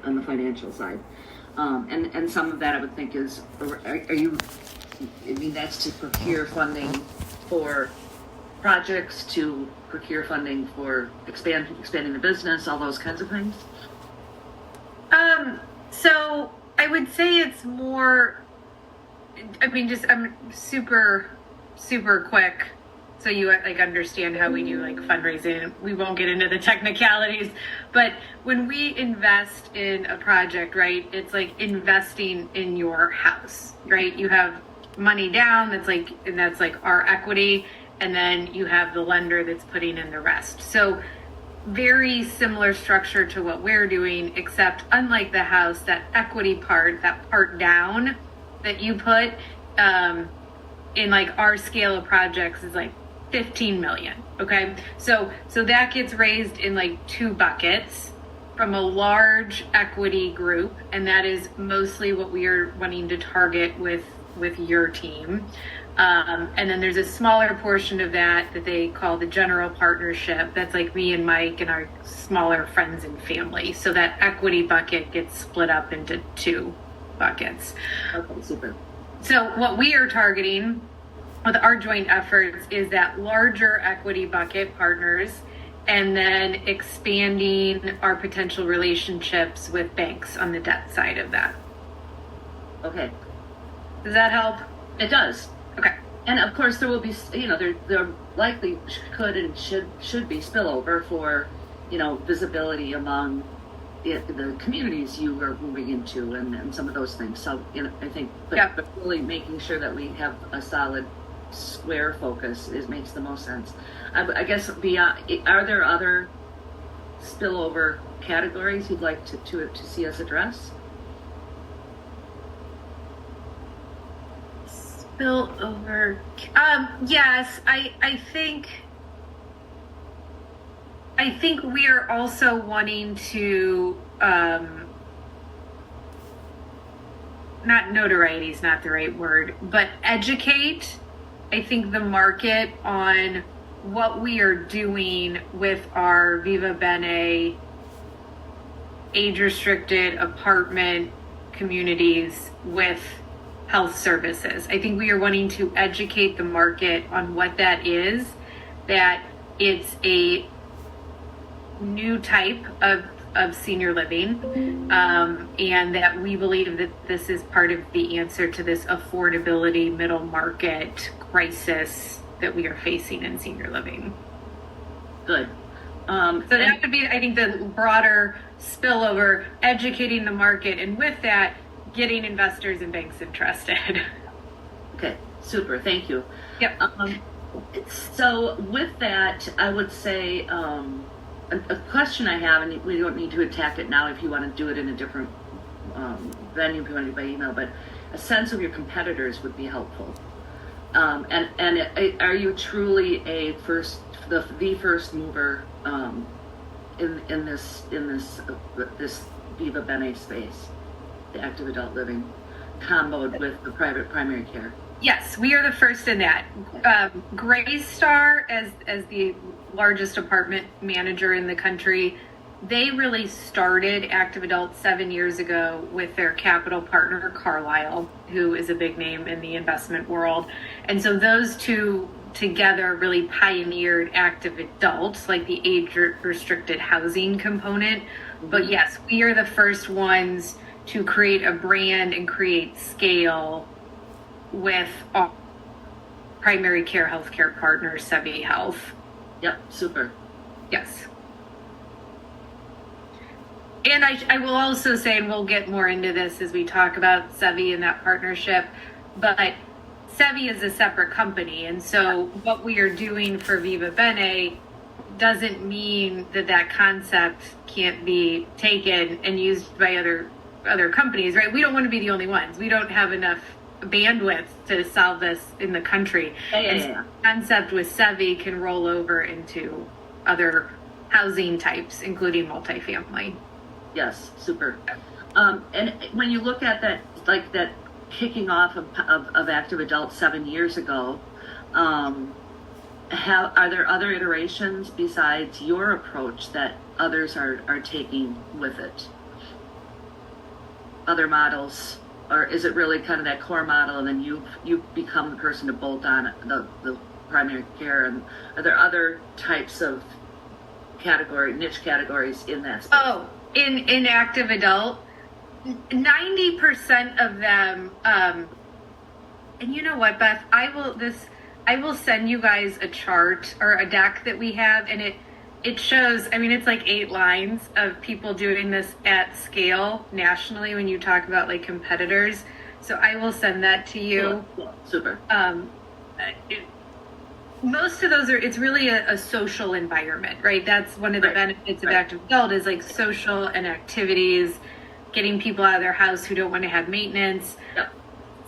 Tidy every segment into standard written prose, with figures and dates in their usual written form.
on the financial side. And some of that I would think is, are you, I mean, that's to procure funding for projects, to procure funding for expanding the business, all those kinds of things? So I would say it's more, I mean, just I'm super quick, so you like understand how we do like fundraising. We won't get into the technicalities, but when we invest in a project, right, it's like investing in your house, right? You have money down, and that's like our equity, and then you have the lender that's putting in the rest. So very similar structure to what we're doing, except unlike the house, that equity part, that part down that you put in like our scale of projects is like 15 million. Okay. So that gets raised in like two buckets from a large equity group. And that is mostly what we are wanting to target with your team. And then there's a smaller portion of that they call the general partnership. That's like me and Mike and our smaller friends and family. So that equity bucket gets split up into two buckets. Okay, super. So what we are targeting with our joint efforts is that larger equity bucket partners, and then expanding our potential relationships with banks on the debt side of that. Okay. Does that help? It does. Okay. And of course, there will be, there likely could and should be spillover for, visibility among the communities you are moving into and some of those things. So, I think, but really making sure that we have a solid square focus makes the most sense. I guess are there other spillover categories you'd like to see us address? Spillover. Yes, I think we are also wanting to, not notoriety is not the right word, but educate, I think, the market on what we are doing with our Viva Bene age-restricted apartment communities with health services. I think we are wanting to educate the market on what that is, that it's a new type of senior living, and that we believe that this is part of the answer to this affordability middle market crisis that we are facing in senior living. Good. So that would be, I think, the broader spillover, educating the market, and with that, getting investors and banks interested. Okay, super. Thank you. Yep. So with that, I would say a question I have, and we don't need to attack it now if you want to do it in a different venue, if you want to do it by email, but a sense of your competitors would be helpful. And are you truly the first mover in this Viva Bene space, the active adult living, comboed with the private primary care? Yes, we are the first in that. Greystar, as the largest apartment manager in the country, they really started active adult 7 years ago with their capital partner, Carlyle, who is a big name in the investment world. And so those two together really pioneered active adults, like the age-restricted housing component. But yes, we are the first ones to create a brand and create scale with our primary care healthcare partner, Sevi Health. Yep, super. Yes. And I will also say, and we'll get more into this as we talk about Sevi and that partnership, but Sevi is a separate company. And so what we are doing for Viva Bene doesn't mean that concept can't be taken and used by other companies, right? We don't want to be the only ones. We don't have enough bandwidth to solve this in the country. Yeah. Concept with Sevi can roll over into other housing types, including multifamily. Yes, super. And when you look at that, like that kicking off of active adult 7 years ago, are there other iterations besides your approach that others are taking with it? other models, or is it really kind of that core model, and then you become the person to bolt on the primary care? And are there other types of niche categories in that space? Oh, in active adult, 90% of them, and you know what, Beth, I will send you guys a chart or a deck that we have, and it shows, I mean, it's like 8 lines of people doing this at scale nationally when you talk about like competitors. So I will send that to you. Cool. Super. Most of those it's really a social environment, right? That's one of the benefits of active adult is like social and activities, getting people out of their house who don't want to have maintenance. Yep.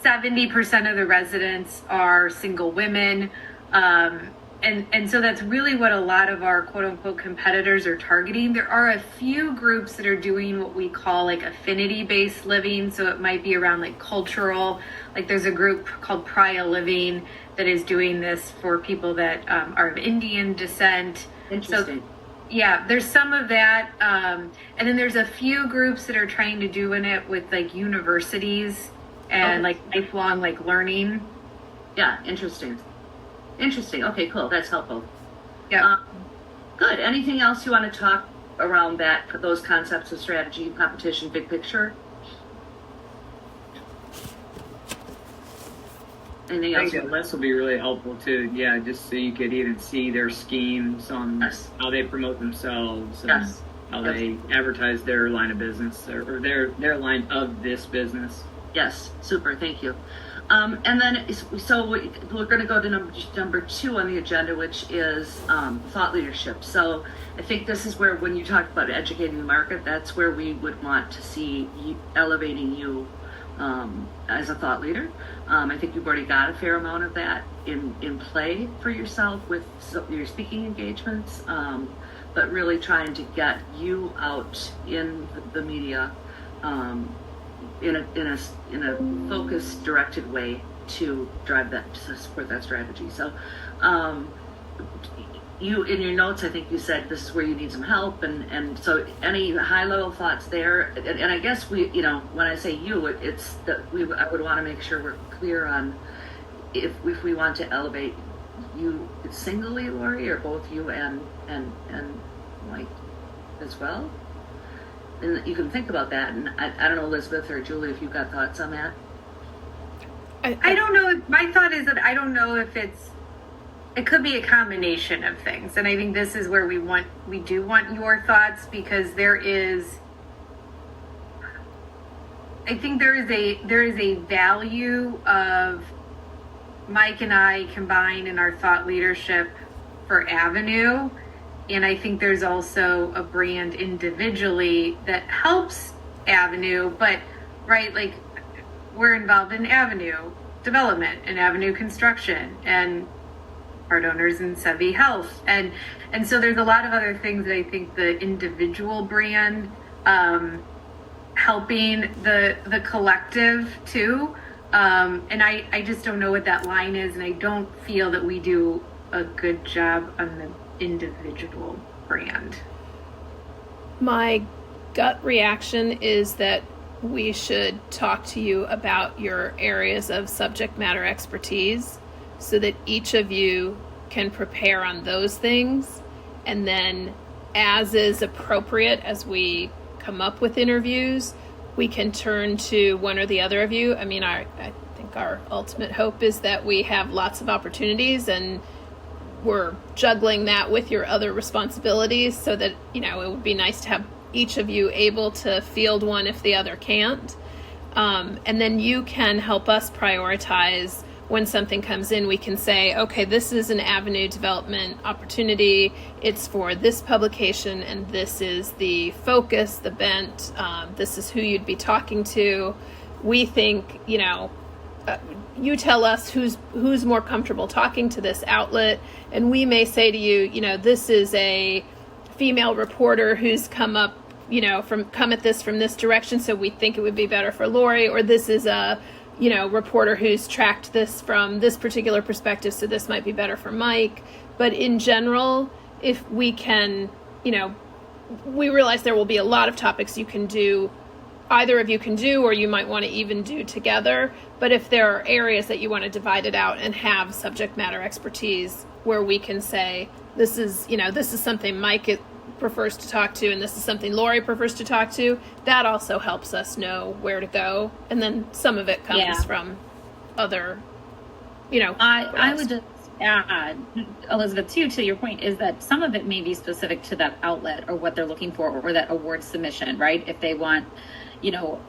70% of the residents are single women. And so that's really what a lot of our quote unquote competitors are targeting. There are a few groups that are doing what we call like affinity based living. So it might be around like cultural, like there's a group called Praya Living that is doing this for people that are of Indian descent. Interesting. So, yeah, there's some of that. And then there's a few groups that are trying to do it with like universities and like lifelong like learning. Yeah, interesting. Okay, cool. That's helpful. Yeah. Good. Anything else you want to talk around those concepts of strategy, competition, big picture? Anything I else? think that list will be really helpful too. Yeah, just so you could even see their schemes on how they promote themselves and how they advertise their line of business or their line of this business. Yes, super. Thank you. And then, so we're going to go to number 2 on the agenda, which is thought leadership. So I think this is where, when you talk about educating the market, that's where we would want to see elevating you as a thought leader. I think you've already got a fair amount of that in play for yourself with your speaking engagements, but really trying to get you out in the media in a focused, directed way to drive that, to support that strategy. So, you in your notes, I think you said this is where you need some help, and so any high level thoughts there. And I guess when I say you, it's that I would want to make sure we're clear on if we want to elevate you singly, Lori, or both you and Mike as well. And you can think about that. And I don't know, Elizabeth or Julie, if you've got thoughts on that. I don't know. My thought is that I don't know if it could be a combination of things. And I think this is where we do want your thoughts, because I think there is a value of Mike and I combined in our thought leadership for Avenue. And I think there's also a brand individually that helps Avenue, but like we're involved in Avenue development and Avenue construction and part owners in Sevi Health. And so there's a lot of other things that I think the individual brand helping the collective too. And I just don't know what that line is, and I don't feel that we do a good job on the individual brand. My gut reaction is that we should talk to you about your areas of subject matter expertise so that each of you can prepare on those things, and then as is appropriate as we come up with interviews, we can turn to one or the other of you. I mean, I think our ultimate hope is that we have lots of opportunities, and we're juggling that with your other responsibilities so that, it would be nice to have each of you able to field one if the other can't. And then you can help us prioritize when something comes in. We can say, okay, this is an Avenue development opportunity. It's for this publication, and this is the focus, the bent. This is who you'd be talking to. We think, you tell us who's more comfortable talking to this outlet, and we may say to you, this is a female reporter who's come at this from this direction, so we think it would be better for Lori, or this is a reporter who's tracked this from this particular perspective, so this might be better for Mike. But in general, if we can, we realize there will be a lot of topics you can do either of you can do, or you might want to even do together. But if there are areas that you want to divide it out and have subject matter expertise where we can say, this is something Mike prefers to talk to, and this is something Lori prefers to talk to, that also helps us know where to go. And then some of it comes from other, I would just add, Elizabeth, too, to your point, is that some of it may be specific to that outlet or what they're looking for, or that award submission, right? If they want,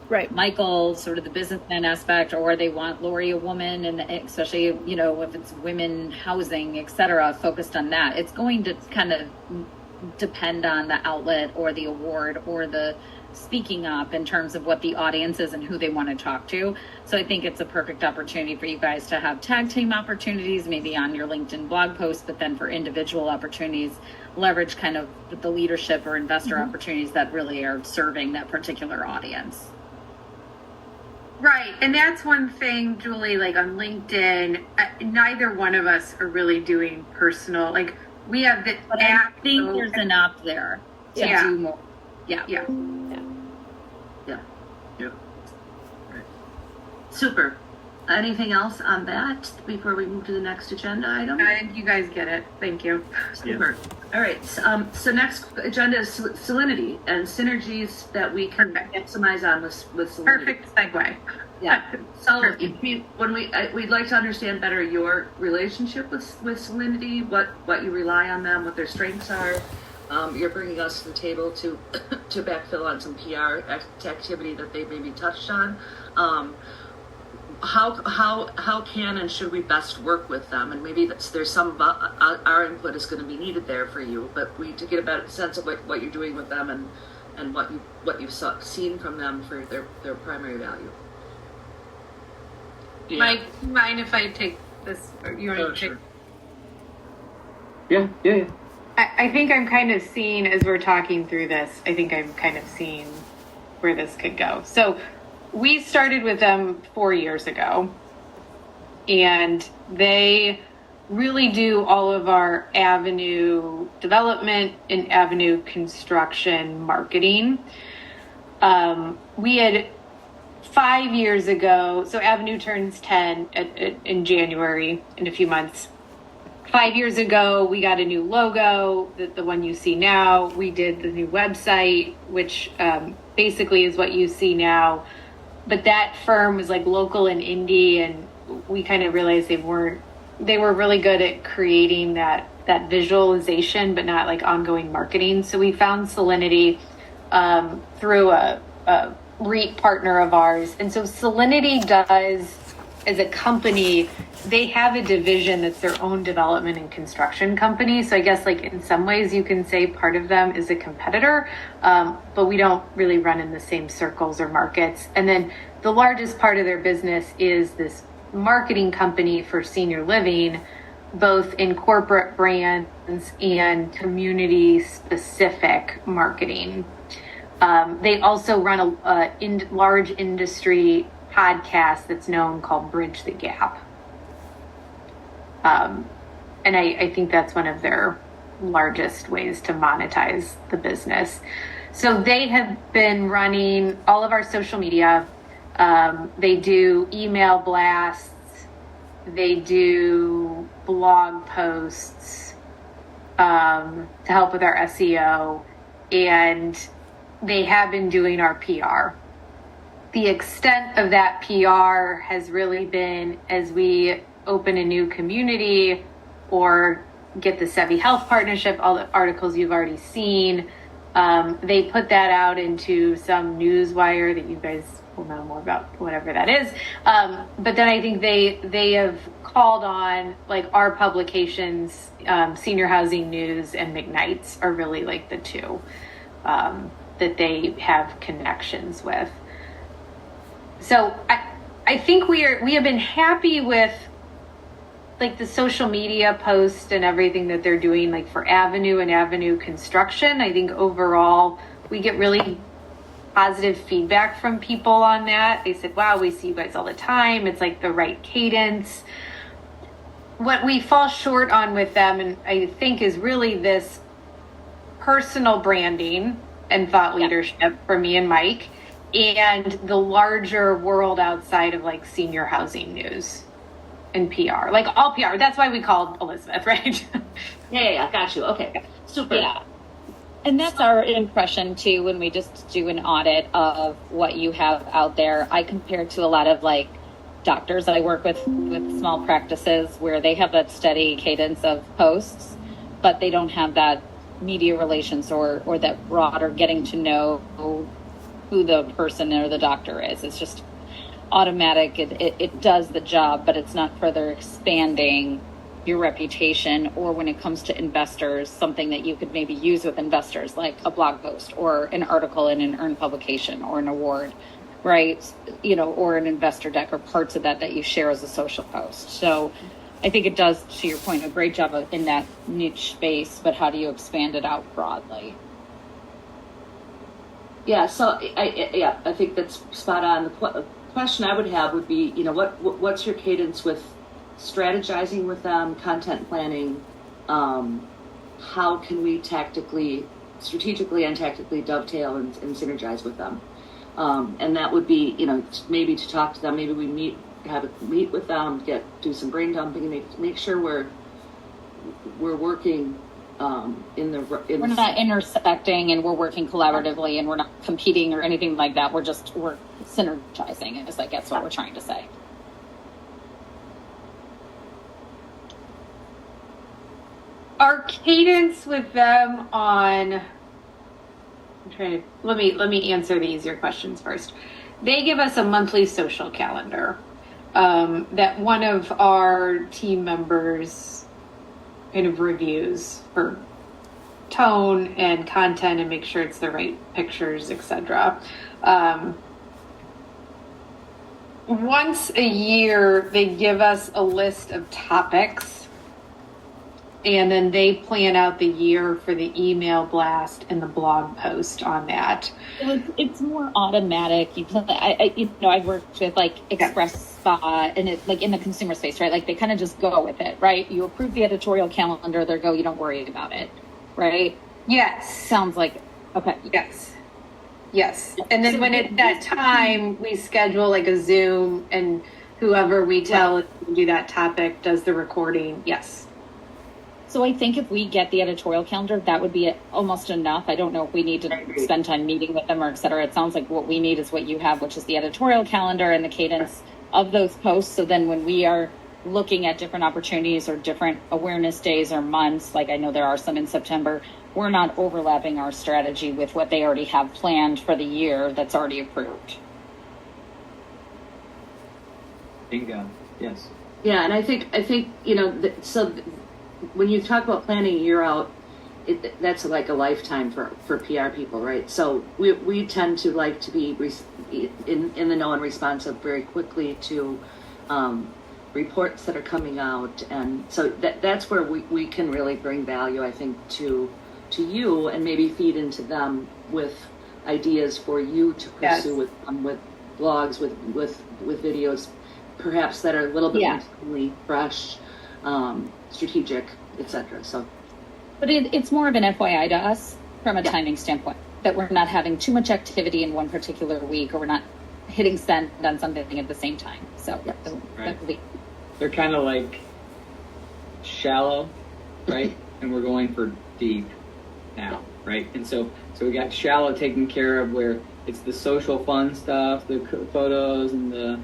right, Michael, sort of the businessman aspect, or they want Lori, a woman, and especially, if it's women housing, et cetera, focused on that. It's going to kind of depend on the outlet or the award or the speaking up in terms of what the audience is and who they want to talk to. So I think it's a perfect opportunity for you guys to have tag team opportunities, maybe on your LinkedIn blog post, but then for individual opportunities, leverage kind of the leadership or investor opportunities that really are serving that particular audience. Right. And that's one thing, Julie, like on LinkedIn, neither one of us are really doing personal, like we have the But I think there's an app there to do more. Yeah. Super. Anything else on that before we move to the next agenda item? I think you guys get it. Thank you. Super. All right. So next agenda is salinity and synergies that we can maximize on with salinity. Perfect segue. Yeah. So we'd like to understand better your relationship with salinity, what you rely on them, what their strengths are. You're bringing us to the table to backfill on some PR activity that they maybe touched on. How can and should we best work with them? And maybe there's some of our input is going to be needed there for you, but we to get a better sense of what you're doing with them and what you've seen from them for their primary value. Yeah. Mike, mind if I take this? Or you want to take? Sure. Yeah. I think I'm kind of seeing, as we're talking through this, I think I'm kind of seeing where this could go. So we started with them 4 years ago, and they really do all of our avenue development and avenue construction marketing. We had 5 years ago, so Avenue turns 10 in January, in a few months. 5 years ago, we got a new logo, the one you see now. We did the new website, which basically is what you see now. But that firm was like local and indie, and we kind of realized they were really good at creating that visualization, but not like ongoing marketing. So we found Salinity through a REIT partner of ours. And so Salinity does, as a company, they have a division that's their own development and construction company. So I guess like in some ways you can say part of them is a competitor, but we don't really run in the same circles or markets. And then the largest part of their business is this marketing company for senior living, both in corporate brands and community specific marketing. They also run a large industry podcast that's known called Bridge the Gap. And I think that's one of their largest ways to monetize the business. So they have been running all of our social media. They do email blasts. They do blog posts to help with our SEO. And they have been doing our PR. The extent of that PR has really been as we open a new community or get the Sevi Health partnership, all the articles you've already seen. They put that out into some newswire that you guys will know more about, whatever that is. But then I think they have called on like our publications, Senior Housing News and McKnight's are really like the two that they have connections with. So I think we have been happy with like the social media posts and everything that they're doing, like for Avenue and Avenue construction. I think overall we get really positive feedback from people on that. They said, wow, we see you guys all the time. It's like the right cadence. What we fall short on with them, and I think is really this personal branding and thought leadership for me and Mike. and the larger world outside of like senior housing news and PR, like all PR. That's why we called Elizabeth, right? Yeah. Got you. Okay. Super. Yeah. And that's our impression too when we just do an audit of what you have out there. I compare to a lot of like doctors I work with small practices where they have that steady cadence of posts, but they don't have that media relations or that broader getting to know who the person or the doctor is. It's just automatic. It does the job, but it's not further expanding your reputation, or when it comes to investors, something that you could maybe use with investors, like a blog post or an article in an earned publication or an award, right? You know, or an investor deck or parts of that you share as a social post. So I think it does, to your point, a great job in that niche space, but how do you expand it out broadly? Yeah, so I think that's spot on. The question I would have would be, you know, what's your cadence with strategizing with them, content planning? How can we strategically and tactically dovetail and synergize with them? And that would be, you know, maybe to talk to them. Maybe we have a meet with them, do some brain dumping, and make sure we're working. We're not intersecting, and we're working collaboratively, and we're not competing or anything like that. We're synergizing. Is I guess what we're trying to say. Our cadence with them on. Let me answer the easier questions first. They give us a monthly social calendar that one of our team members kind of reviews for tone and content and make sure it's the right pictures, etc. Once a year, they give us a list of topics, and then they plan out the year for the email blast and the blog post on that. It's more automatic. I've worked with like Express Spa, and it's like in the consumer space, right? Like they kind of just go with it, right? You approve the editorial calendar, they go, you don't worry about it, right? Yes. Sounds like, okay. Yes. And then when it's that time, we schedule like a Zoom, and whoever we tell to do that topic does the recording. Yes. So I think if we get the editorial calendar, that would be almost enough. I don't know if we need to spend time meeting with them or et cetera. It sounds like what we need is what you have, which is the editorial calendar and the cadence of those posts. So then when we are looking at different opportunities or different awareness days or months, like I know there are some in September, we're not overlapping our strategy with what they already have planned for the year that's already approved. Bingo. Yes. Yeah, and I think you know, when you talk about planning a year out, that's like a lifetime for PR people, right? So we tend to like to be in the know and responsive very quickly to reports that are coming out, and so that's where we can really bring value, I think, to you, and maybe feed into them with ideas for you to pursue with blogs, with videos, perhaps that are a little bit more fresh, strategic, etc. So, but it's more of an FYI to us from a timing standpoint, that we're not having too much activity in one particular week, or we're not hitting send on something at the same time. So they're kind of like shallow, right? And we're going for deep now, right? And so we got shallow taken care of, where it's the social fun stuff, the photos, and the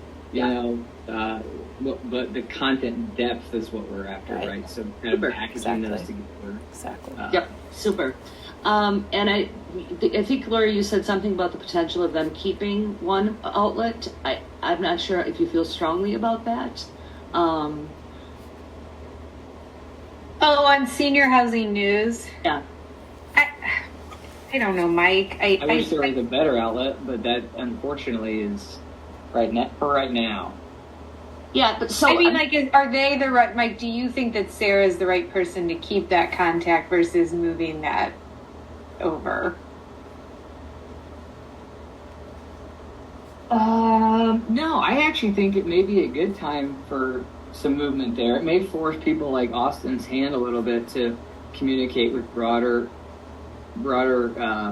but the content depth is what we're after, right? So kind of packaging those together. Exactly. Yep, super. And I think, Lori, you said something about the potential of them keeping one outlet. I'm not sure if you feel strongly about that. On senior housing news. Yeah. I don't know, Mike. I wish there was a better outlet, but that unfortunately is right now. Yeah, but so I mean, are they the right? Mike, do you think that Sarah is the right person to keep that contact versus moving that over? No, I actually think it may be a good time for some movement there. It may force people like Austin's hand a little bit to communicate with broader broader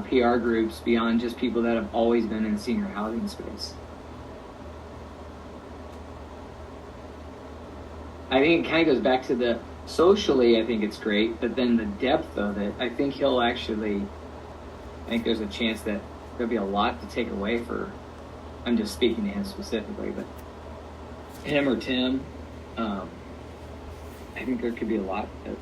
PR groups beyond just people that have always been in senior housing space. I think it kind of goes back to the socially, I think it's great, but then the depth of it, I think there's a chance that there'll be a lot to take away for, I'm just speaking to him specifically, but him or Tim, I think there could be a lot that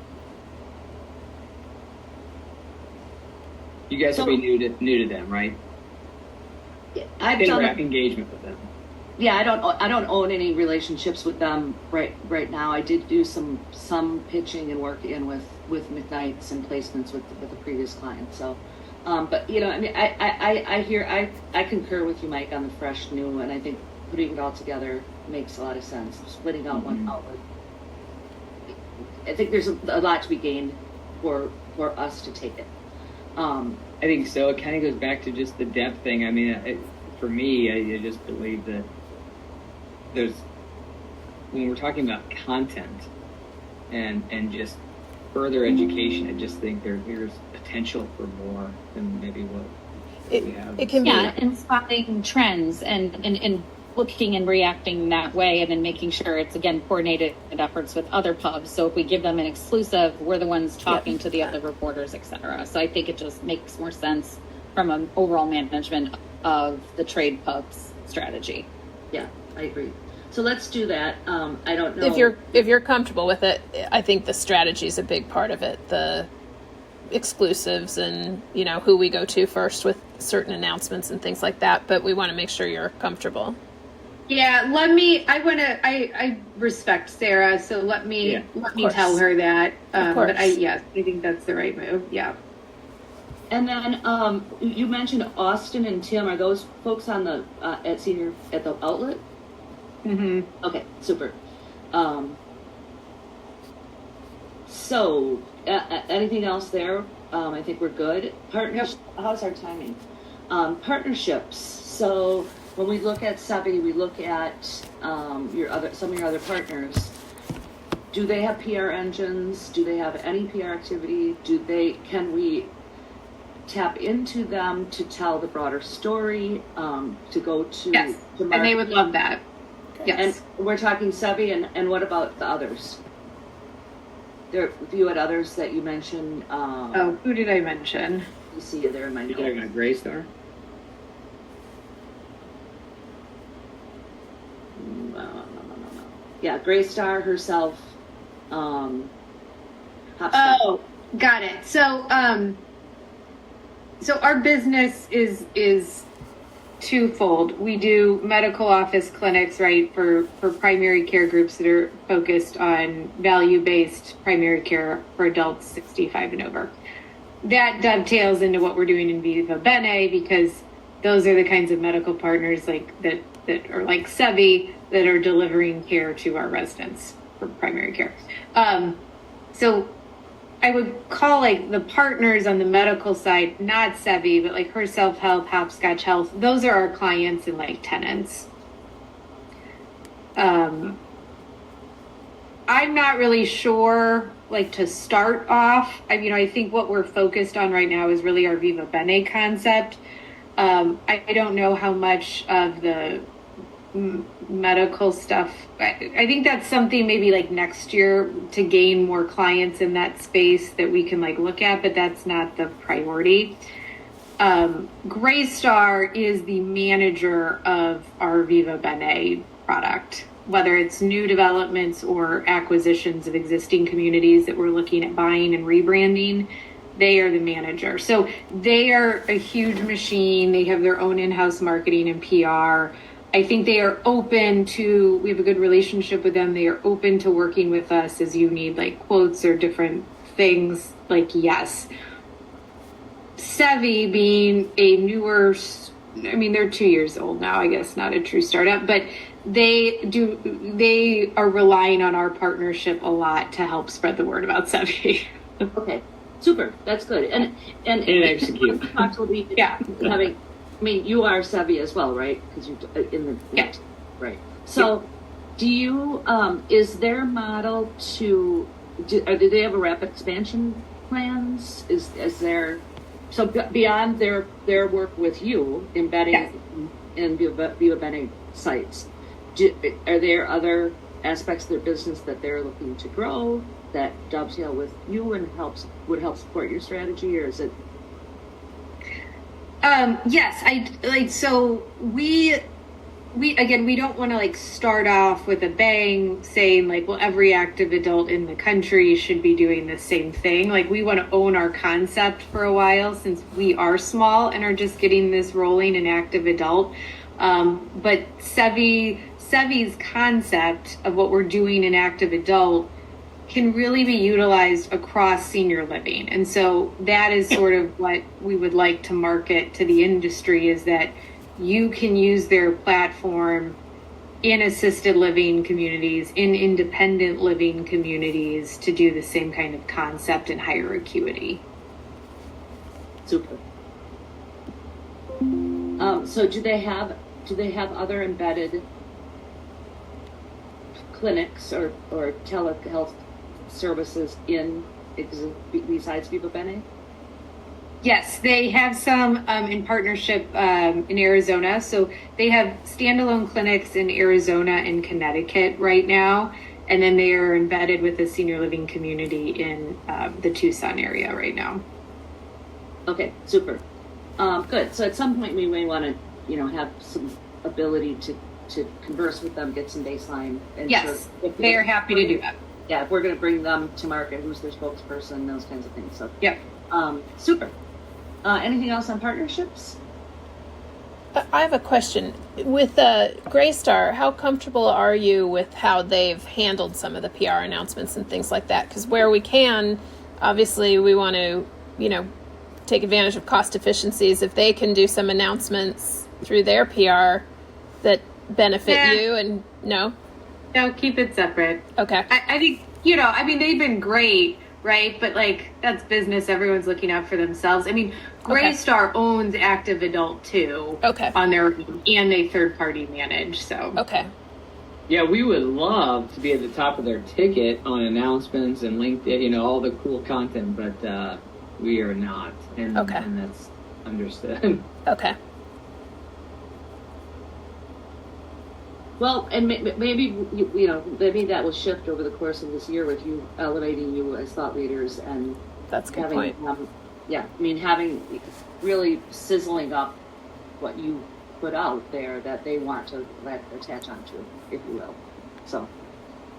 you guys will be new to them, right? I've done engagement with them. Yeah, I don't own any relationships with them right now. I did do some pitching and work in with McKnight's and placements with the previous client. So, but you know, I mean, I concur with you, Mike, on the fresh new, and I think putting it all together makes a lot of sense. Splitting out one outlet, I think there's a lot to be gained for us to take it. I think so. It kind of goes back to just the depth thing. I mean, for me, I just believe that when we're talking about content and just further education, I just think there's potential for more than maybe what we have. It can be. Yeah, and spotting trends and looking and reacting that way, and then making sure it's, again, coordinated efforts with other pubs. So if we give them an exclusive, we're the ones talking to the other reporters, etc. So I think it just makes more sense from an overall management of the trade pubs strategy. Yeah, I agree. So let's do that. I don't know If you're comfortable with it, I think the strategy is a big part of it. The exclusives and, you know, who we go to first with certain announcements and things like that. But we want to make sure you're comfortable. Yeah, I respect Sarah, so let me tell her that. But I think that's the right move. Yeah. And then you mentioned Austin and Tim. Are those folks on the at the outlet? Mm-hmm. Okay, super. So anything else there? I think we're good. Partnerships. How's our timing? Partnerships. So when we look at Sevi, we look at some of your other partners. Do they have PR engines? Do they have any PR activity? Can we tap into them to tell the broader story? To go to yes, to and they would love that. Yes, and we're talking Sevi, and what about the others? You had others that you mentioned. Who did I mention? You see there in my notes. You're talking about Graystar? No. Yeah, Graystar herself. Hopscotch. Oh, got it. So our business is twofold. We do medical office clinics, right, for primary care groups that are focused on value-based primary care for adults 65 and over. That dovetails into what we're doing in Viva Bene, because those are the kinds of medical partners like that are like Sevi that are delivering care to our residents for primary care. So I would call like the partners on the medical side, not Sevi, but like Her Self Health, Hopscotch Health. Those are our clients and like tenants. I'm not really sure, like, to start off. I think what we're focused on right now is really our Viva Bene concept. I don't know how much of the medical stuff. I think that's something maybe like next year to gain more clients in that space that we can like look at, but that's not the priority. Graystar is the manager of our Viva Bene product, whether it's new developments or acquisitions of existing communities that we're looking at buying and rebranding. They are the manager. So they are a huge machine. They have their own in-house marketing and PR. I think they are open to, we have a good relationship with them. They are open to working with us as you need like quotes or different things, like, yes. Sevi being a newer, they're 2 years old now, I guess, not a true startup, but they are relying on our partnership a lot to help spread the word about Sevi. Okay, super. That's good. And execute. Yeah. You are Sevi as well, right? Because you're in the right. So, do you? Is their model do they have a rapid expansion plans? Is there So beyond their work with you, embedding Yes. in Viva Bene sites, are there other aspects of their business that they're looking to grow that dovetail with you and would help support your strategy, or is it? Yes, I like, so we again, we don't want to like start off with a bang saying like, well, every active adult in the country should be doing the same thing. Like, we want to own our concept for a while, since we are small and are just getting this rolling in active adult. But Sevi's concept of what we're doing in active adult can really be utilized across senior living. And so that is sort of what we would like to market to the industry, is that you can use their platform in assisted living communities, in independent living communities, to do the same kind of concept in higher acuity. Super. So do they have other embedded clinics or telehealth services besides Viva Bene? Yes, they have some in partnership in Arizona. So they have standalone clinics in Arizona and Connecticut right now. And then they are embedded with a senior living community in the Tucson area right now. Okay, super. Good. So at some point we may want to, have some ability to converse with them, get some baseline. And Yes, so they are happy to do that. Yeah, if we're going to bring them to market, who's their spokesperson, those kinds of things. So Yep. Super. Anything else on partnerships? I have a question. With Greystar, how comfortable are you with how they've handled some of the PR announcements and things like that? Because where we can, obviously, we want to, take advantage of cost efficiencies. If they can do some announcements through their PR that benefit you, and no, keep it separate. Okay. I think, they've been great, right? But like, that's business. Everyone's looking out for themselves. I mean, Greystar owns Active Adult too. Okay. On their own, and they third party manage. So Okay. Yeah, we would love to be at the top of their ticket on announcements and LinkedIn, all the cool content, but we are not. And, Okay. and that's understood. Okay. Well, and maybe maybe that will shift over the course of this year with you elevating you as thought leaders and That's a good having, point. having really sizzling up what you put out there that they want to attach onto, if you will. So.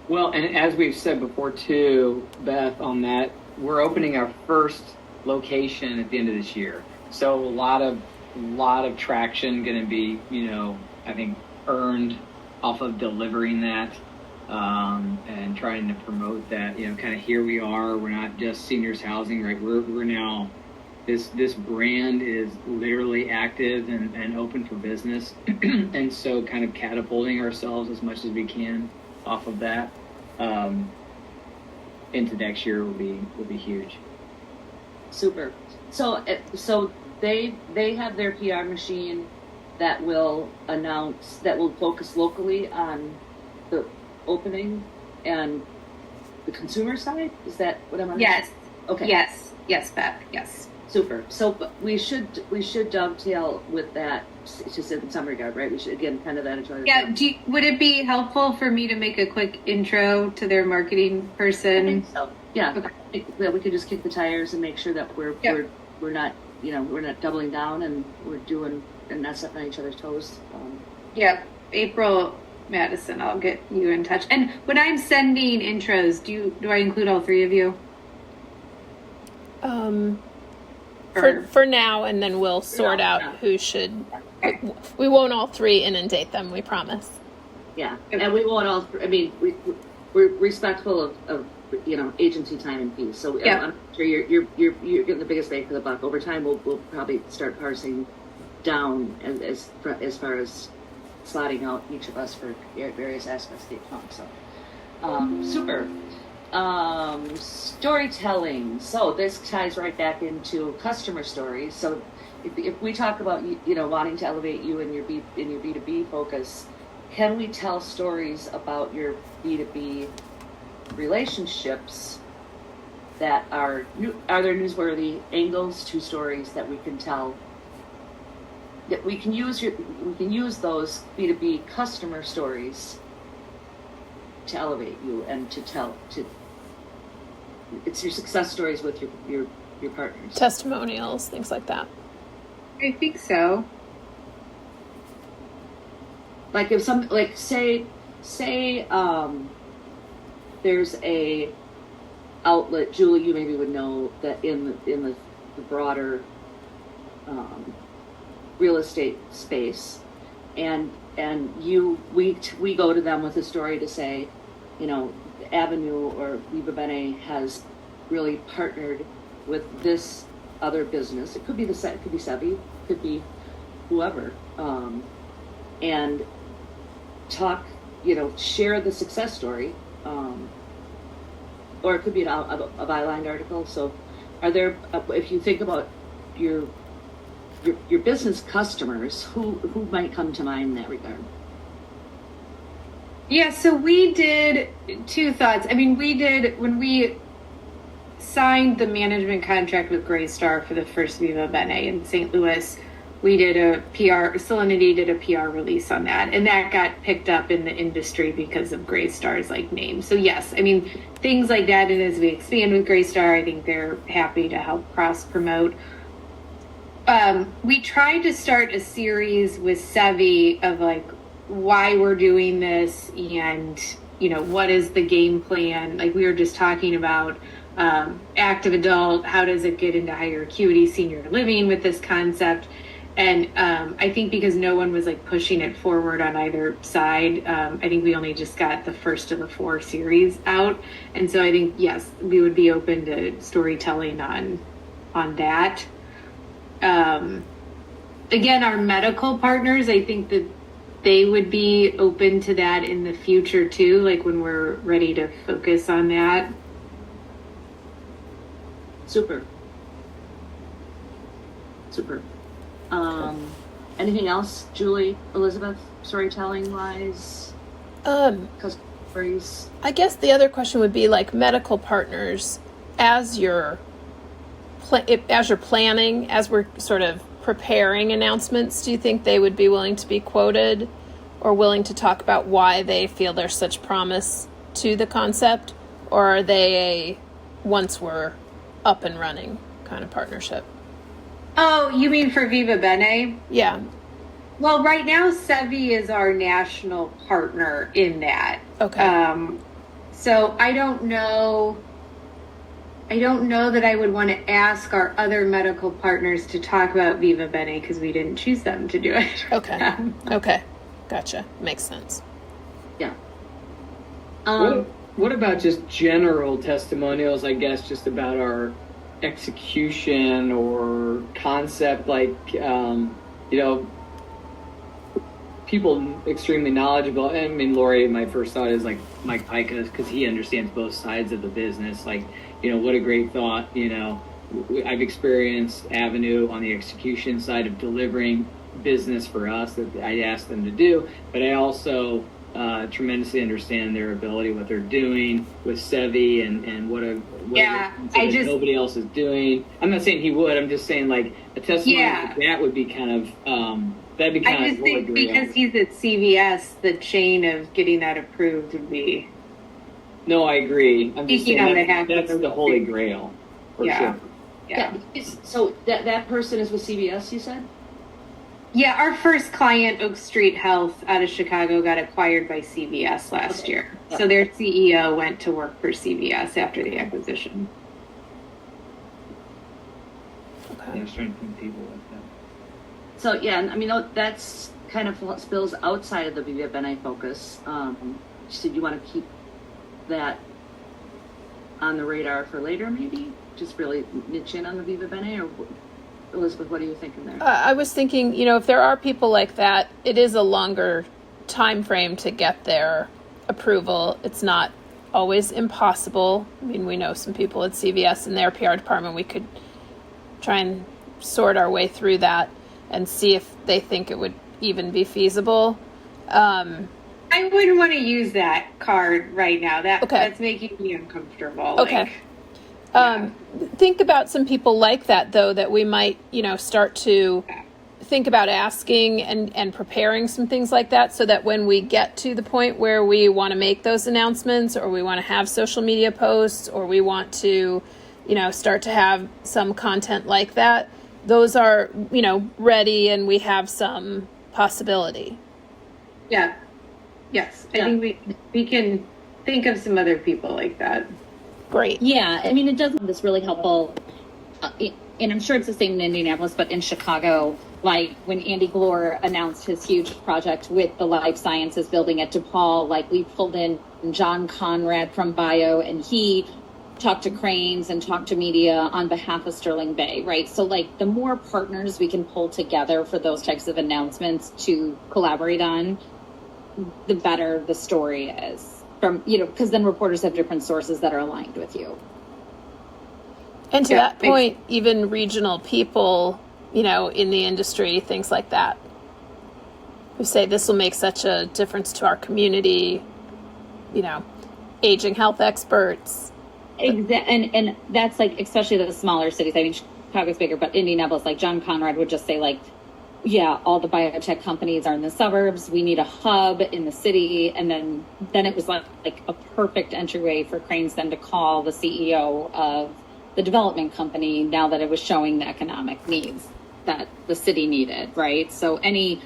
Well, and as we've said before too, Beth, on that, we're opening our first location at the end of this year. So a lot of traction going to be, I think earned off of delivering that, and trying to promote that, kind of here we are. We're not just seniors housing, right? We're now, this brand is literally active and open for business. And so kind of catapulting ourselves as much as we can off of that, into next year will be huge. Super. So they have their PR machine that will focus locally on the opening and the consumer side. Is that what I'm understanding? yes, Okay. yes, Beth, yes. Super. So but we should dovetail with that, just in some regard, right? We should again kind of editorial. Yeah. Would it be helpful for me to make a quick intro to their marketing person? I think so. Yeah. Okay. That we could just kick the tires and make sure that we're not we're not doubling down and we're doing and not stepping on each other's toes. Yeah, April Madison, I'll get you in touch. And when I'm sending intros, do I include all three of you? For now, and then we'll sort out who should. We won't all three inundate them. We promise. Yeah, and we won't all. I mean, we're respectful of agency time and fees. So I'm sure you're getting the biggest bang for the buck. Over time, we'll probably start parsing down as far as slotting out each of us for various aspects of the account. So, super. Storytelling. So this ties right back into customer stories. So if we talk about wanting to elevate you in your B2B focus, can we tell stories about your B2B relationships that are there newsworthy angles to stories that we can tell, that we can use those B2B customer stories to elevate you and to it's your success stories with your partners. Testimonials, things like that. I think so. Like if some, like say there's a outlet, Julie, you maybe would know that in the broader real estate space, and we go to them with a story to say, Avenue or Viva Bene has really partnered with this other business. It could be Sevi, it could be whoever, and talk, share the success story, or it could be a byline article. So, are there, if you think about your business customers, who might come to mind in that regard? Yeah, so we did two thoughts. I mean, when we signed the management contract with Greystar for the first Viva Bene in St. Louis, we did a PR, Salinity did a PR release on that, and that got picked up in the industry because of Greystar's name. So yes, I mean, things like that, and as we expand with Greystar, I think they're happy to help cross promote. We tried to start a series with Sevi of why we're doing this and, what is the game plan? Like we were just talking about active adult, how does it get into higher acuity senior living with this concept? And I think because no one was pushing it forward on either side, I think we only just got the first of the 4 series out. And so I think, yes, we would be open to storytelling on that. Again, our medical partners, I think that they would be open to that in the future too, when we're ready to focus on that. Super. Anything else, Julie, Elizabeth, storytelling wise? Stories? I guess the other question would be medical partners, as you're planning, as we're sort of preparing announcements, do you think they would be willing to be quoted or willing to talk about why they feel there's such promise to the concept? Or are they a once we're up and running kind of partnership? Oh, you mean for Viva Bene? Yeah. Well, right now, Sevi is our national partner in that. Okay. So I don't know that I would want to ask our other medical partners to talk about Viva Bene because we didn't choose them to do it. Okay. Okay. Gotcha. Makes sense. Yeah. What about just general testimonials, I guess, just about our execution or concept, people extremely knowledgeable. I mean, Lori, my first thought is Mike Pica, because he understands both sides of the business. What a great thought. I've experienced Avenue on the execution side of delivering business for us that I asked them to do, but I also tremendously understand their ability, what they're doing with Sevi and what nobody else is doing. I'm not saying he would. I'm just saying a testimony like that would be kind of that'd be kind of. I just think because he's at CVS, the chain of getting that approved would be. No, I agree. I'm just saying that's the holy grail for sure. Yeah. So that person is with CVS, you said? Yeah, our first client, Oak Street Health out of Chicago, got acquired by CVS last year. Yeah. So their CEO went to work for CVS after the acquisition. Okay. They're strengthening people like that. So, yeah, I mean, that's kind of spills outside of the Viva Bene focus. So you want to keep that on the radar for later, maybe? Just really niche in on the Viva Bene, or Elizabeth, what are you thinking there? I was thinking, if there are people like that, it is a longer time frame to get their approval. It's not always impossible. I mean, we know some people at CVS in their PR department. We could try and sort our way through that and see if they think it would even be feasible. I wouldn't want to use that card right now. That's making me uncomfortable. Okay. Think about some people like that, though, that we might, start to think about asking and preparing some things like that, so that when we get to the point where we want to make those announcements, or we want to have social media posts, or we want to, start to have some content like that, those are, ready, and we have some possibility. Yeah. Yes. I think we can think of some other people like that. Great. Yeah, I mean, it does. This really helpful, and I'm sure it's the same in Indianapolis, but in Chicago, like when Andy Glore announced his huge project with the life sciences building at DePaul, like we pulled in John Conrad from Bio, and he talked to Cranes and talked to media on behalf of Sterling Bay, right? So like the more partners we can pull together for those types of announcements to collaborate on, the better the story is. From, because then reporters have different sources that are aligned with you. And to that point, even regional people, in the industry, things like that, who say this will make such a difference to our community, aging health experts. Exactly. And that's like, especially the smaller cities. I mean, Chicago's bigger, but Indianapolis, like John Conrad would just say like, yeah, all the biotech companies are in the suburbs. We need a hub in the city. And then it was like a perfect entryway for Cranes then to call the CEO of the development company, now that it was showing the economic needs that the city needed, right? So any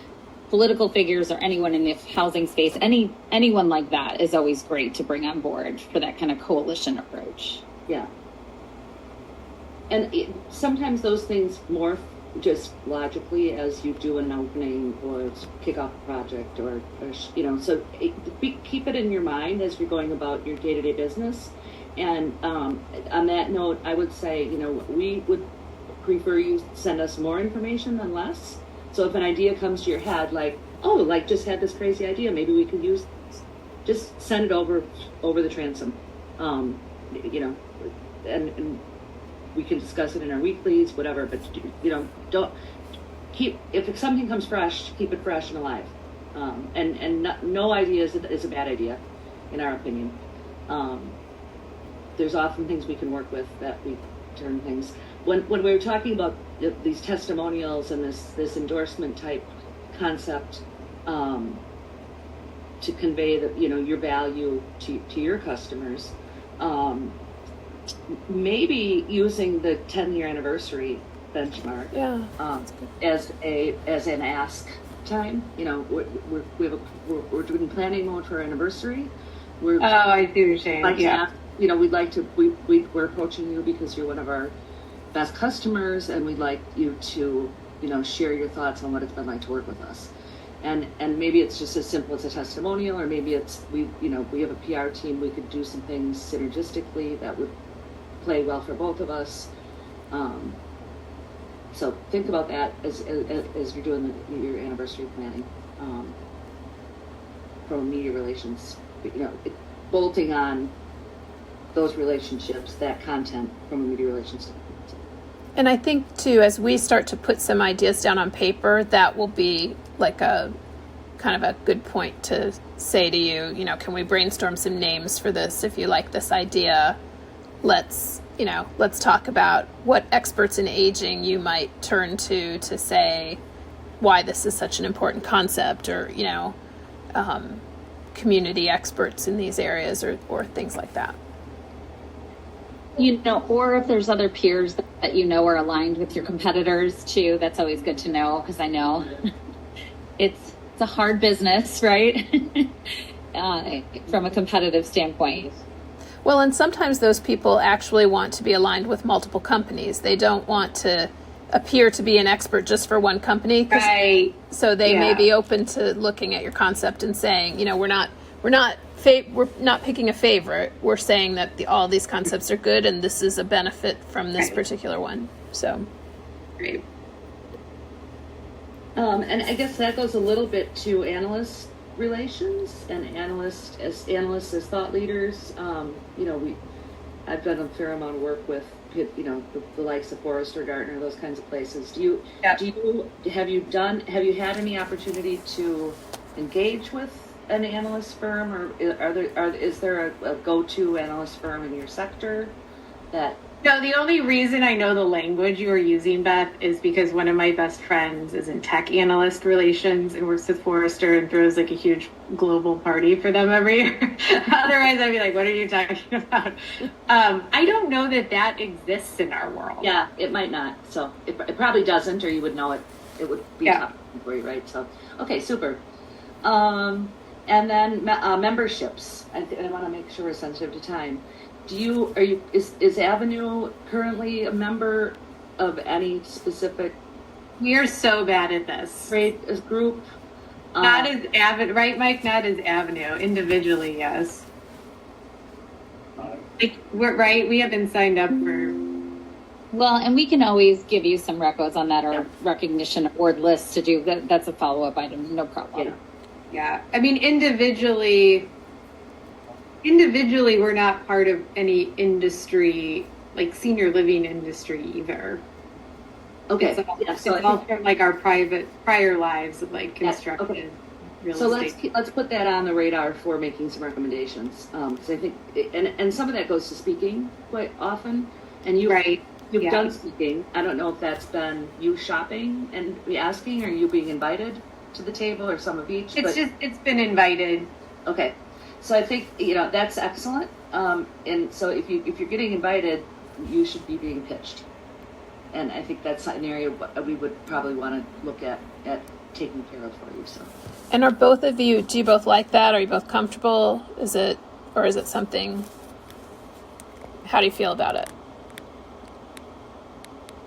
political figures or anyone in the housing space, anyone like that is always great to bring on board for that kind of coalition approach. Yeah. And sometimes those things morph just logically as you do an opening or kick off a project or so keep it in your mind as you're going about your day-to-day business. And on that note, I would say, we would prefer you send us more information than less. So if an idea comes to your head, like, just had this crazy idea, maybe we could use this, just send it over the transom. And we can discuss it in our weeklies, whatever, but don't keep, if something comes fresh, keep it fresh and alive. And no idea is a bad idea, in our opinion. There's often things we can work with that we turn things. When we were talking about these testimonials and this endorsement type concept, to convey your value to your customers, maybe using the 10-year anniversary benchmark as an ask time. We're doing planning mode for our anniversary. I see what you're saying. We'd like to. We're approaching you because you're one of our best customers, and we'd like you to share your thoughts on what it's been like to work with us. And maybe it's just as simple as a testimonial, or maybe it's we have a PR team. We could do some things synergistically that would play well for both of us. So think about that as you're doing your anniversary planning, from a media relations, bolting on those relationships, that content from a media relations standpoint. And I think too, as we start to put some ideas down on paper, that will be like a kind of a good point to say to you, can we brainstorm some names for this? If you like this idea, let's talk about what experts in aging you might turn to say why this is such an important concept, or, community experts in these areas, or things like that. Or if there's other peers that are aligned with your competitors too, that's always good to know, because I know it's a hard business, right? From a competitive standpoint. Well, and sometimes those people actually want to be aligned with multiple companies. They don't want to appear to be an expert just for one company. Right. So they may be open to looking at your concept and saying, we're not picking a favorite. We're saying that all these concepts are good, and this is a benefit from this particular one. So, great. And I guess that goes a little bit to analyst relations and analysts as thought leaders. I've done a fair amount of work with the likes of Forrester, Gartner, those kinds of places. Have you had any opportunity to engage with an analyst firm, or is there a go-to analyst firm in your sector that No, the only reason I know the language you were using, Beth, is because one of my best friends is in tech analyst relations and works with Forrester and throws like a huge global party for them every year. Otherwise, I'd be like, what are you talking about? I don't know that exists in our world. Yeah, it might not. So it probably doesn't, or you would know it. It would be top for you, right? So, okay, super. And then memberships. I want to make sure we're sensitive to time. Is Avenue currently a member of any specific We are so bad at this. trade group? Not as Avenue, right, Mike? Not as Avenue. Individually, yes. Like, we're right. We have been signed up for. Well, and we can always give you some records on that or recognition award list to do. That's a follow-up item, no problem. Yeah. I mean, individually, we're not part of any industry, like senior living industry either. Okay. It's all from like our prior lives of like construction, real estate. Let's put that on the radar for making some recommendations. Because I think, and some of that goes to speaking quite often. And you've done speaking. I don't know if that's been you shopping and asking, or you being invited to the table, or some of each. It's been invited. Okay. So I think, that's excellent. And so if you're getting invited, you should be being pitched. And I think that's an area we would probably want to look at taking care of for you. So. And are both of you, do you both like that? Are you both comfortable? Is it something, how do you feel about it?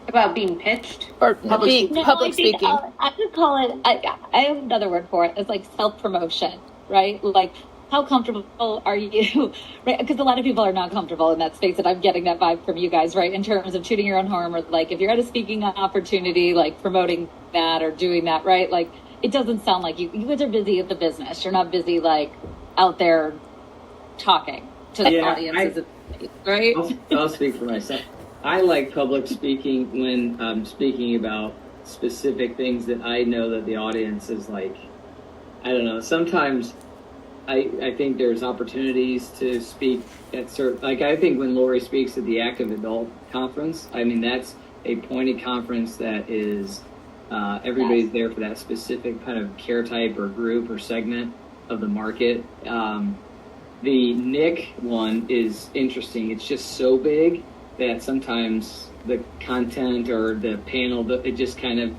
About being pitched? Or public speaking? I would call it, I have another word for it. It's like self-promotion, right? Like, how comfortable are you? Right? Because a lot of people are not comfortable in that space, and I'm getting that vibe from you guys, right? In terms of tooting your own horn, or like if you're at a speaking opportunity, like promoting that or doing that, right? Like, it doesn't sound like you guys are busy at the business. You're not busy like out there talking to the audiences, right? I'll speak for myself. I like public speaking when I'm speaking about specific things that I know that the audience is like, I don't know, sometimes I think there's opportunities to speak at certain, like I think when Lori speaks at the Active Adult Conference, I mean, that's a pointed conference that is, everybody's there for that specific kind of care type or group or segment of the market. The Nick one is interesting. It's just so big that sometimes the content or the panel, it just kind of,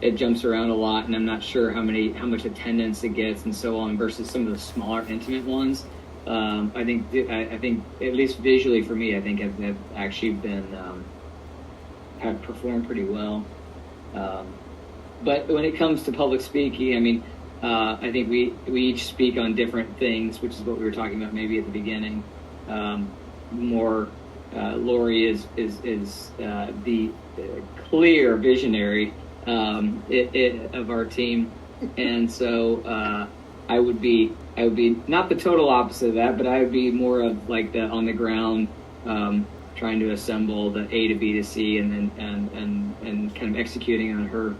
it jumps around a lot, and I'm not sure how much attendance it gets and so on versus some of the smaller, intimate ones. I think at least visually for me, I think have actually been have performed pretty well. But when it comes to public speaking, I mean, I think we each speak on different things, which is what we were talking about maybe at the beginning. Lori is the clear visionary of our team, and so I would be not the total opposite of that, but I would be more of like the on the ground, trying to assemble the A to B to C, and then and kind of executing on her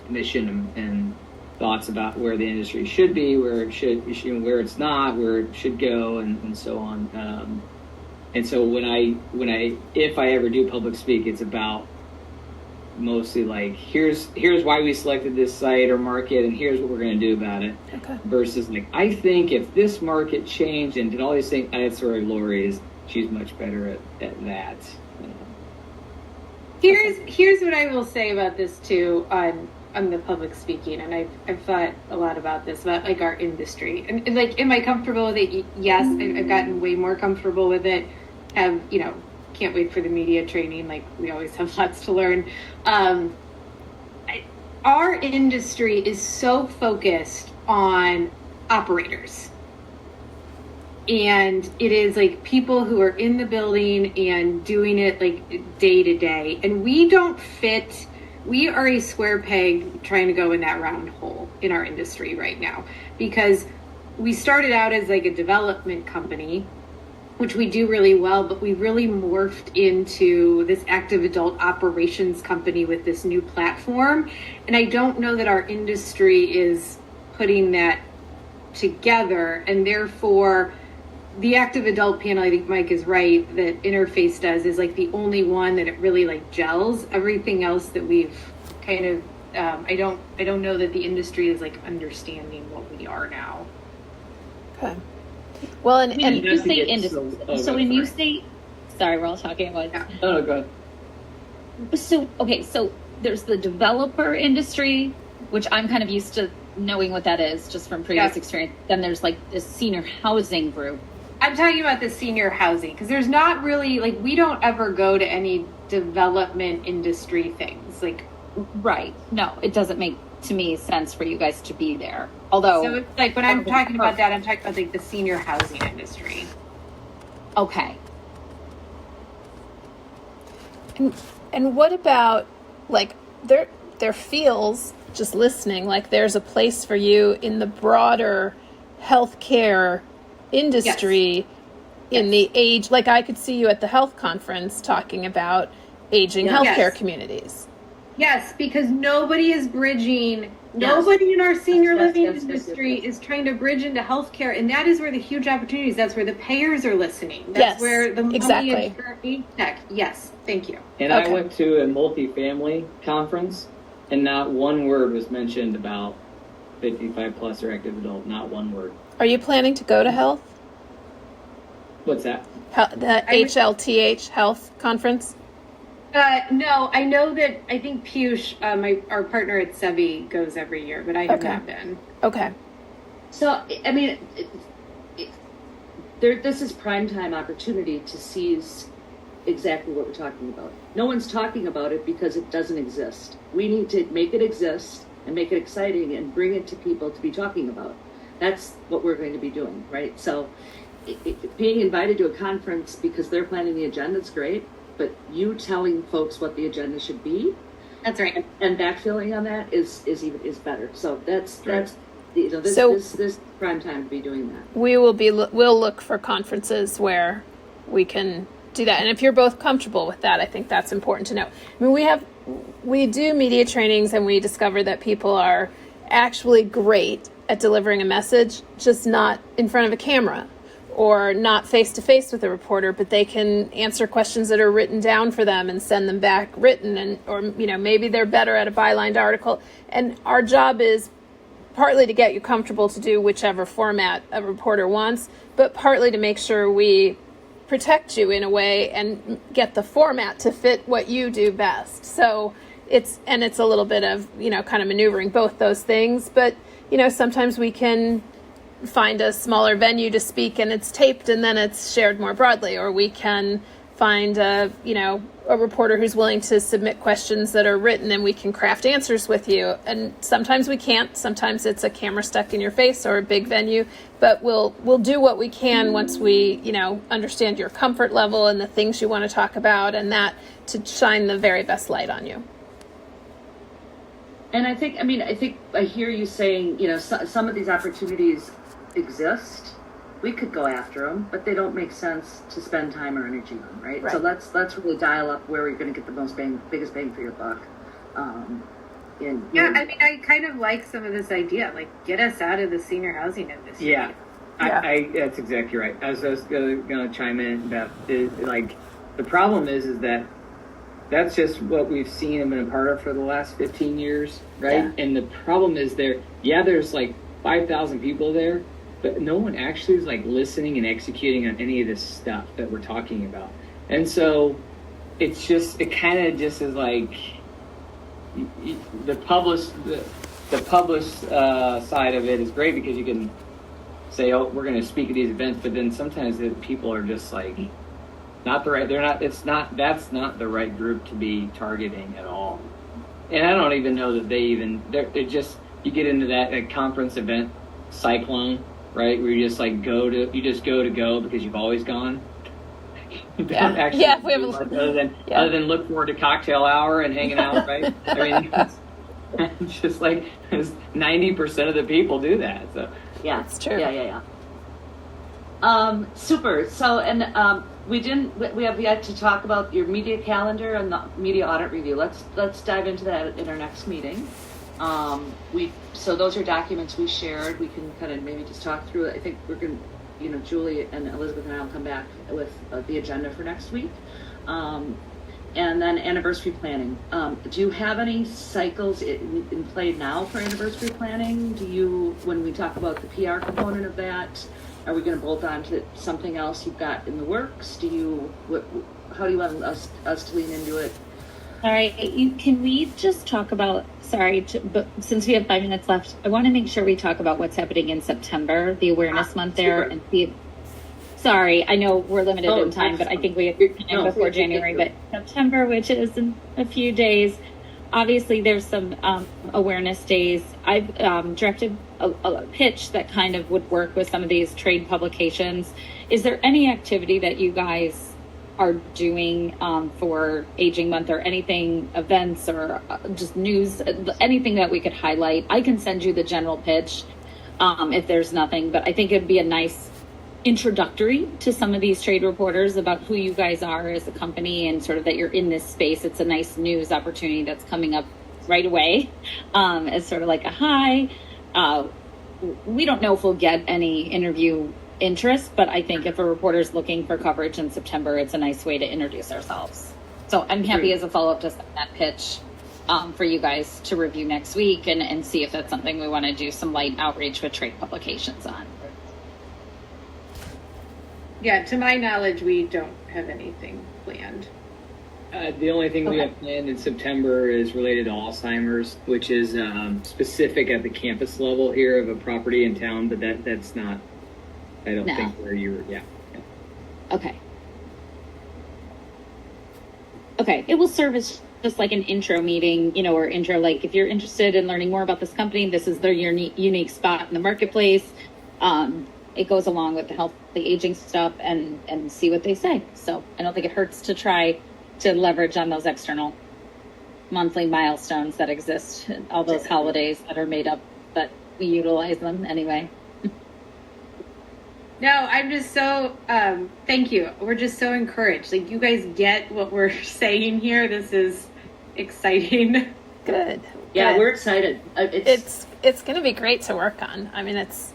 mission and thoughts about where the industry should be, where it's not, where it should go, and so on. And so if I ever do public speak, it's about mostly like here's why we selected this site or market, and here's what we're going to do about it. Okay. Versus like, I think if this market changed and did all these things, that's where Lori is. She's much better at that. Here's what I will say about this too on the public speaking, and I've thought a lot about this, about like our industry, and like, am I comfortable with it? Yes, I've gotten way more comfortable with it. Can't wait for the media training. Like, we always have lots to learn. Our industry is so focused on operators, and it is like people who are in the building and doing it like day to day, and we don't fit. We are a square peg trying to go in that round hole in our industry right now, because we started out as like a development company, which we do really well, but we really morphed into this active adult operations company with this new platform. And I don't know that our industry is putting that together, and therefore the active adult panel, I think Mike is right, that Interface does is like the only one that it really like gels. Everything else that we've kind of, I don't know that the industry is like understanding what we are now. Okay. Well, and When you say it's industry, so- so when you say, sorry, we're all talking about. Yeah. Oh, go ahead. So okay, so there's the developer industry, which I'm kind of used to knowing what that is just from previous Yeah. experience. Then there's like the senior housing group. I'm talking about the senior housing because there's not really like we don't ever go to any development industry things like. Right. No, it doesn't make to me sense for you guys to be there. Although, So it's like when I'm talking about that, I'm talking about like the senior housing industry. okay. And what about like there feels just listening like there's a place for you in the broader healthcare industry in the age, like I could see you at the health conference talking about aging healthcare Yes. communities. Yes, because nobody is bridging. Nobody in our senior Yes, living yes, yes, industry yes, yes. is trying to bridge into healthcare, and that is where the huge opportunities. That's where the payers are listening. That's Yes, where the money exactly. is for age tech. Yes, thank you. And Okay. I went to a multifamily conference, and not one word was mentioned about 55 plus or active adult. Not one word. Are you planning to go to health? What's that? The I would- HLTH health conference? No, I know that. I think Piyush, our partner at Sevi, goes every year, but I have Okay. not been. Okay. So, I mean, this is prime time opportunity to seize exactly what we're talking about. No one's talking about it because it doesn't exist. We need to make it exist and make it exciting and bring it to people to be talking about. That's what we're going to be doing, right? So, being invited to a conference because they're planning the agenda is great, but you telling folks what the agenda should be That's right. and backfilling on that is better. So that's this So- this prime time to be doing that. We'll look for conferences where we can do that. And if you're both comfortable with that, I think that's important to know. I mean, we do media trainings and we discover that people are actually great at delivering a message, just not in front of a camera or not face to face with a reporter, but they can answer questions that are written down for them and send them back written, and or maybe they're better at a bylined article. And our job is partly to get you comfortable to do whichever format a reporter wants, but partly to make sure we protect you in a way and get the format to fit what you do best. So it's a little bit of, kind of maneuvering both those things, but sometimes we can find a smaller venue to speak and it's taped and then it's shared more broadly, or we can find a reporter who's willing to submit questions that are written and we can craft answers with you. And sometimes we can't. Sometimes it's a camera stuck in your face or a big venue, but we'll do what we can once we, understand your comfort level and the things you want to talk about, and that to shine the very best light on you. And I think I hear you saying, some of these opportunities exist. We could go after them, but they don't make sense to spend time or energy on, right? So let's really dial up where we're going to get the biggest bang for your buck. I kind of like some of this idea, like get us out of the senior housing industry. Yeah. I that's exactly right. I was going to chime in that the problem is that that's just what we've seen and been a part of for the last 15 years, right? Yeah. And the problem is there's like 5,000 people there, but no one actually is like listening and executing on any of this stuff that we're talking about. And so it kind of just is like the published side of it is great because you can say, oh, we're going to speak at these events, but then sometimes the people are just like not the right. That's not the right group to be targeting at all. And I don't even know that you get into that conference event cyclone, right? Where you just go to because you've always gone. Yeah. We have other than look forward to cocktail hour and hanging out, right? I mean, it's just like 90% of the people do that. So Yeah, That's true. Yeah. Super. So, and we have yet to talk about your media calendar and the media audit review. Let's dive into that in our next meeting. So those are documents we shared. We can kind of maybe just talk through it. I think we're going to Julie and Elizabeth and I will come back with the agenda for next week. And then anniversary planning. Do you have any cycles in play now for anniversary planning? When we talk about the PR component of that, are we going to bolt on to something else you've got in the works? How do you want us to lean into it? All right, can we just talk about, but since we have 5 minutes left, I want to make sure we talk about what's happening in September, the awareness month there, super. and see. Sorry, I know we're limited in time, but I think we have time before January, but September, which is in a few days, obviously there's some awareness days. I've directed a pitch that kind of would work with some of these trade publications. Is there any activity that you guys are doing for Aging Month, or anything, events, or just news, anything that we could highlight? I can send you the general pitch if there's nothing, but I think it'd be a nice introductory to some of these trade reporters about who you guys are as a company, and sort of that you're in this space. It's a nice news opportunity that's coming up right away. It's sort of like a hi. We don't know if we'll get any interview interest, but I think if a reporter's looking for coverage in September, it's a nice way to introduce ourselves. So I'm happy as a follow-up to send that pitch for you guys to review next week, and see if that's something we want to do some light outreach with trade publications on. Yeah, to my knowledge, we don't have anything planned. The only thing we have planned in September is related to Alzheimer's, which is specific at the campus level here of a property in town, but that's not, I don't think where yeah. Okay. It will serve as just like an intro meeting, or intro, like if you're interested in learning more about this company, this is their unique spot in the marketplace. It goes along with the healthy aging stuff, and see what they say. So I don't think it hurts to try to leverage on those external monthly milestones that exist, all those holidays that are made up, but we utilize them anyway. No, I'm just so, thank you. We're just so encouraged. Like, you guys get what we're saying here. This is exciting. Good. Yeah, Good. we're excited. It's going to be great to work on. I mean, it's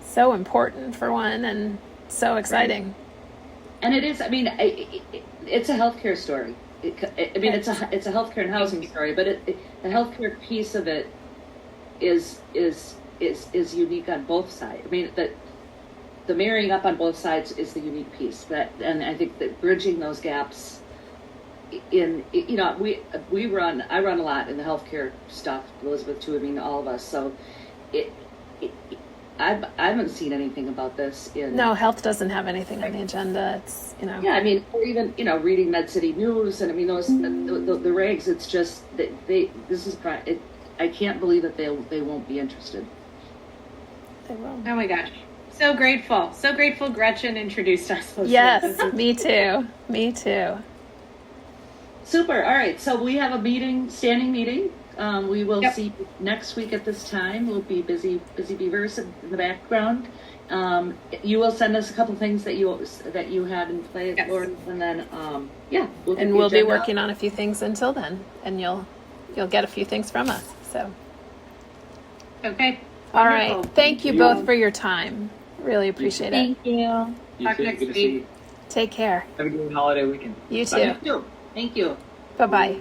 so important for one, and so exciting. Right. And it is. I mean, it's a healthcare story. It's a healthcare and housing story, but the healthcare piece of it is unique on both sides. I mean, the marrying up on both sides is the unique piece. And I think that bridging those gaps I run a lot in the healthcare stuff, Elizabeth too. I mean, all of us. So I haven't seen anything about this No, health doesn't have anything on the agenda. It's, Yeah, I mean, or even, reading Med City News, and I mean, those, the regs, it's just, I can't believe that they won't be interested. They will. Oh my gosh. So grateful. So grateful Gretchen introduced us. Yes, me too. Me too. Super. All right. So we have a standing meeting. We will Yep. see you next week at this time. We'll be busy beavers in the background. You will send us a couple things that you had in play, Yes. Lord, and then We'll be working on a few things until then, and you'll get a few things from us. So, Okay. all right. Wonderful. Thank you both for your time. Really appreciate it. Thank you. You Talk too. next Good to see week. you. Take care. Have a good holiday weekend. You Bye. too. Thank you. Bye bye.